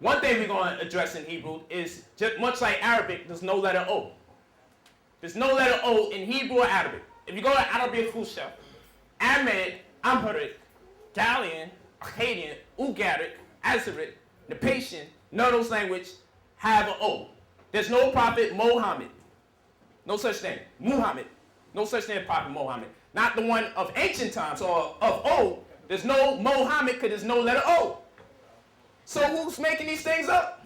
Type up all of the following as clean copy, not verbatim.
One thing we're going to address in Hebrew is, just much like Arabic, there's no letter O. There's no letter O in Hebrew or Arabic. If you go to Arabic Fusha, Ahmed, Amun-Re, Galian, Akkadian, Ugaric, Azaric, Nepasian, none of those languages have an O. There's no prophet Mohammed. No such thing. Muhammad. No such thing as prophet Mohammed. Not the one of ancient times or of old. There's no Mohammed because there's no letter O. So who's making these things up?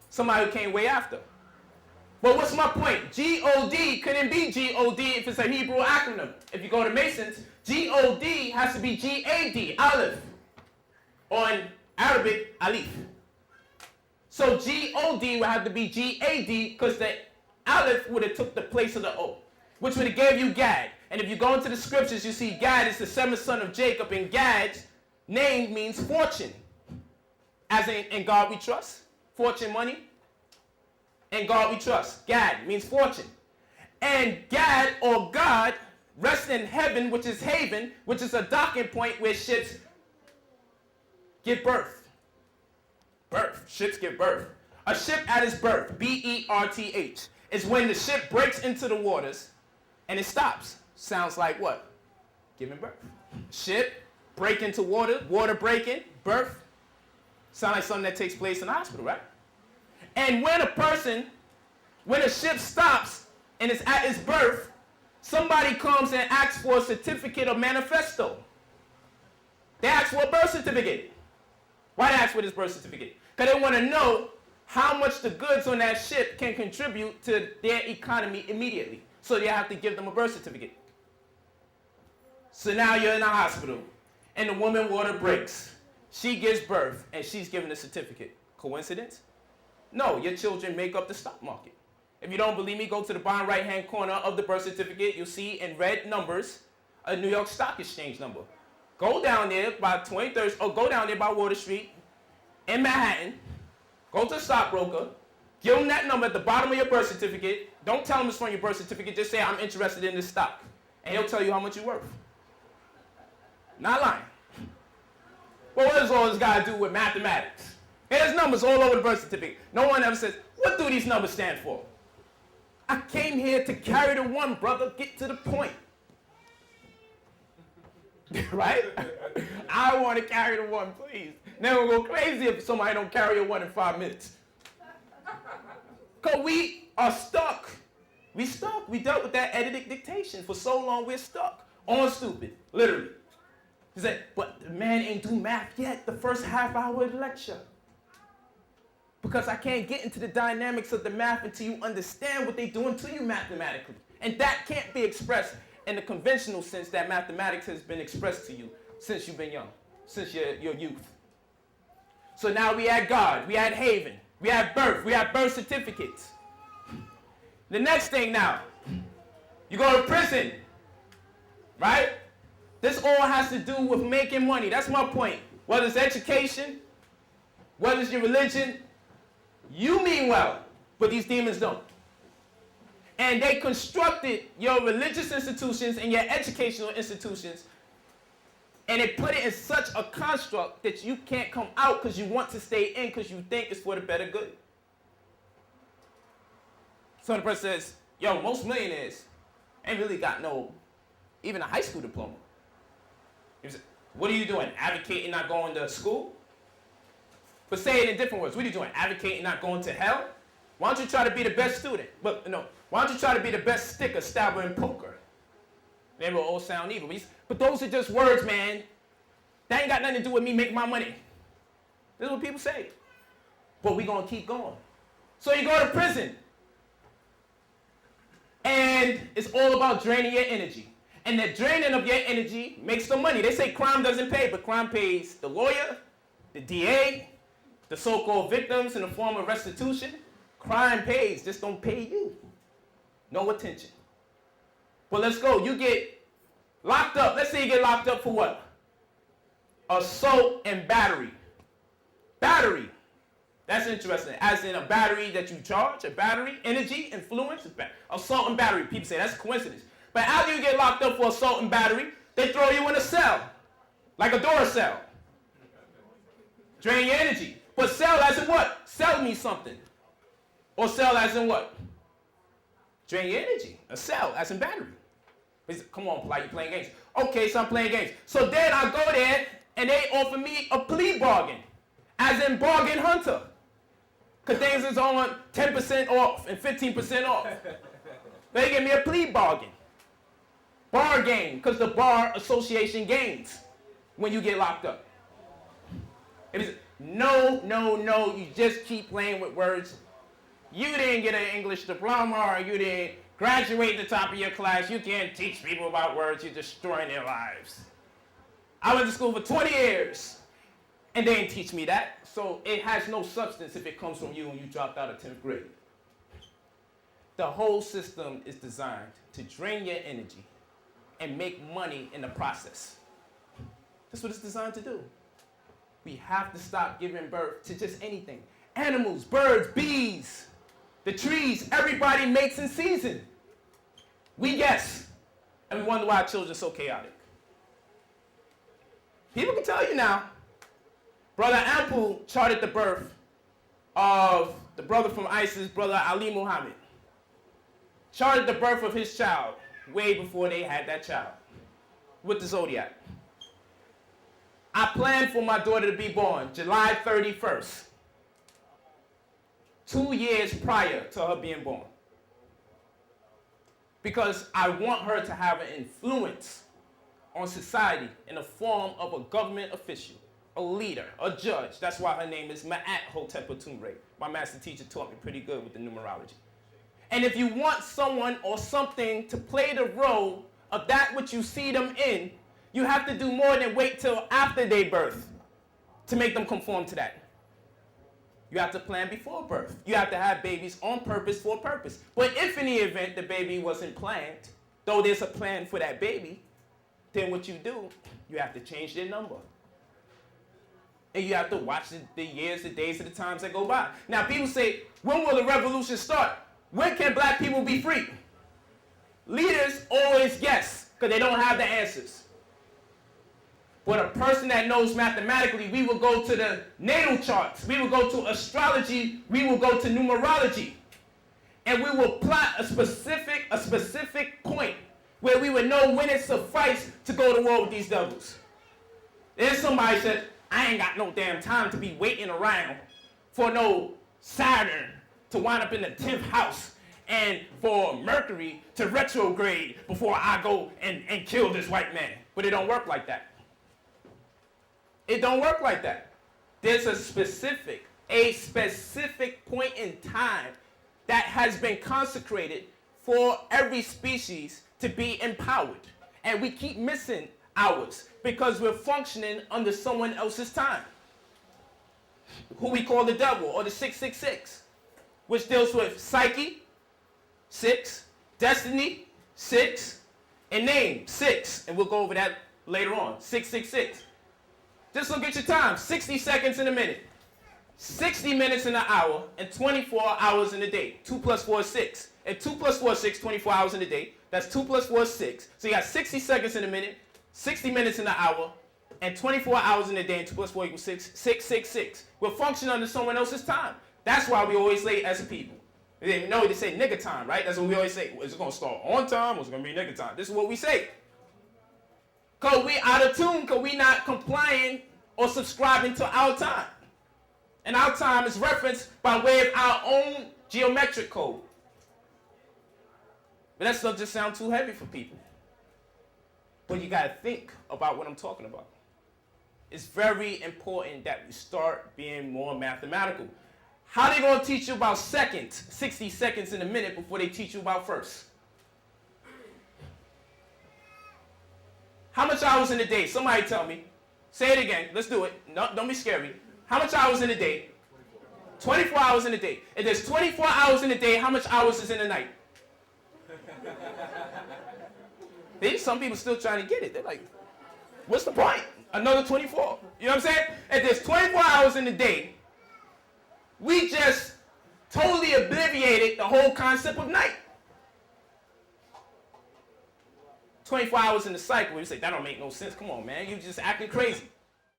Somebody who came way after. But what's my point? G-O-D couldn't be G-O-D if it's a Hebrew acronym. If you go to Masons, G-O-D has to be G-A-D, Aleph. Or in Arabic, Alif. So G-O-D would have to be G-A-D because the Aleph would have took the place of the O, which would have gave you Gad. And if you go into the scriptures, you see Gad is the seventh son of Jacob, and Gad's name means fortune. As in God we trust, fortune, money. In God we trust. Gad means fortune. And Gad or God rests in heaven, which is haven, which is a docking point where ships give birth. Birth. Ships give birth. A ship at its birth, B-E-R-T-H, is when the ship breaks into the waters and it stops. Sounds like what? Giving birth. Ship, break into water, water breaking, birth. Sound like something that takes place in the hospital, right? And when a ship stops and it's at its birth, somebody comes and asks for a certificate or manifesto. They ask for a birth certificate. Why they ask for this birth certificate? Because they want to know how much the goods on that ship can contribute to their economy immediately. So they have to give them a birth certificate. So now you're in a hospital and the woman water breaks. She gives birth and she's given a certificate. Coincidence? No, your children make up the stock market. If you don't believe me, go to the bottom right-hand corner of the birth certificate. You'll see in red numbers a New York Stock Exchange number. Go down there by 23rd, or go down there by Water Street in Manhattan. Go to the stockbroker. Give them that number at the bottom of your birth certificate. Don't tell them it's from your birth certificate. Just say, I'm interested in this stock. And he'll tell you how much you're worth. Not lying. Well, what does all this got to do with mathematics? There's numbers all over the birth certificate. No one ever says, what do these numbers stand for? I came here to carry the one, brother. Get to the point. Right? I want to carry the one, please. Then we'll go crazy if somebody don't carry a one in 5 minutes. Because we are stuck. We stuck. We dealt with that edited dictation. For so long, we're stuck. On stupid. Literally. He said, but the man ain't do math yet the first half hour of the lecture. Because I can't get into the dynamics of the math until you understand what they're doing to you mathematically. And that can't be expressed in the conventional sense that mathematics has been expressed to you since you've been young, since your youth. So now we had God, we had haven, we had birth certificates. The next thing now, you go to prison, right? This all has to do with making money. That's my point. Whether it's education, whether it's your religion, you mean well, but these demons don't. And they constructed your religious institutions and your educational institutions, and they put it in such a construct that you can't come out because you want to stay in because you think it's for the better good. So the person says, yo, most millionaires ain't really got no, even a high school diploma. You say, what are you doing? Advocating not going to school? But say it in different words. What are you doing? Advocating not going to hell? Why don't you try to be the best student? But no, why don't you try to be the best sticker stabber in poker? They will all sound evil. But those are just words, man. That ain't got nothing to do with me making my money. This is what people say. But we're going to keep going. So you go to prison. And it's all about draining your energy. And the draining of your energy makes the money. They say crime doesn't pay, but crime pays the lawyer, the DA, the so-called victims in the form of restitution. Crime pays, just don't pay you. No attention. Well, let's go. You get locked up. Let's say you get locked up for what? Assault and battery. Battery. That's interesting. As in a battery that you charge, a battery, energy, influence. Assault and battery. People say that's a coincidence. But after you get locked up for assault and battery, they throw you in a cell, like a door cell. Drain your energy. But sell as in what? Sell me something. Or sell as in what? Drain your energy. A cell as in battery. Come on, Polite, you playing games. Okay, so I'm playing games. So then I go there and they offer me a plea bargain. As in bargain hunter. Because things is on 10% off and 15% off. They give me a plea bargain. Bar game, because the bar association gains when you get locked up. It is no, you just keep playing with words. You didn't get an English diploma or you didn't graduate at the top of your class. You can't teach people about words. You're destroying their lives. I went to school for 20 years and they didn't teach me that. So it has no substance if it comes from you and you dropped out of 10th grade. The whole system is designed to drain your energy and make money in the process. That's what it's designed to do. We have to stop giving birth to just anything. Animals, birds, bees, the trees, everybody mates in season. We guess, and we wonder why our children are so chaotic. People can tell you now. Brother Ampul charted the birth of the brother from ISIS, Brother Ali Muhammad. Charted the birth of his child way before they had that child with the zodiac. I planned for my daughter to be born July 31st, 2 years prior to her being born. Because I want her to have an influence on society in the form of a government official, a leader, a judge. That's why her name is Ma'at Hotep Atum-Re. My master teacher taught me pretty good with the numerology. And if you want someone or something to play the role of that which you see them in, you have to do more than wait till after they birth to make them conform to that. You have to plan before birth. You have to have babies on purpose for a purpose. But if in the event the baby wasn't planned, though there's a plan for that baby, then what you do, you have to change their number. And you have to watch the years, the days, and the times that go by. Now people say, when will the revolution start? When can black people be free? Leaders always guess because they don't have the answers. But a person that knows mathematically, we will go to the natal charts, we will go to astrology, we will go to numerology. And we will plot a specific point where we would know when it suffices to go to war with these devils. Then somebody said, I ain't got no damn time to be waiting around for no Saturn to wind up in the 10th house and for Mercury to retrograde before I go and kill this white man. But it don't work like that. It don't work like that. There's a specific point in time that has been consecrated for every species to be empowered. And we keep missing ours because we're functioning under someone else's time, who we call the devil or the 666, which deals with psyche, 6, destiny, 6, and name, 6. And we'll go over that later on, 666. Just look at your time, 60 seconds in a minute, 60 minutes in an hour, and 24 hours in a day. 2 plus 4 is 6. And 2 plus 4 is 6, 24 hours in a day. That's 2 plus 4 is 6. So you got 60 seconds in a minute, 60 minutes in an hour, and 24 hours in a day, and 2 plus 4 equals 6, 666. We're functioning under someone else's time. That's why we always late as a people. They know they say nigga time, right? That's what we always say. Is it going to start on time or is it going to be nigga time? This is what we say. Because we out of tune, because we not complying or subscribing to our time. And our time is referenced by way of our own geometric code. But that stuff just sounds too heavy for people. But you got to think about what I'm talking about. It's very important that we start being more mathematical. How they going to teach you about seconds, 60 seconds in a minute before they teach you about first? How much hours in a day? Somebody tell me. Say it again. Let's do it. No, don't be scary. How much hours in a day? 24 hours in a day. If there's 24 hours in a day, how much hours is in a night? Some people still trying to get it. They're like, what's the point? Another 24. You know what I'm saying? If there's 24 hours in a day, we just totally obliterated the whole concept of night. 24 hours in the cycle, you say, that don't make no sense. Come on, man. You just acting crazy.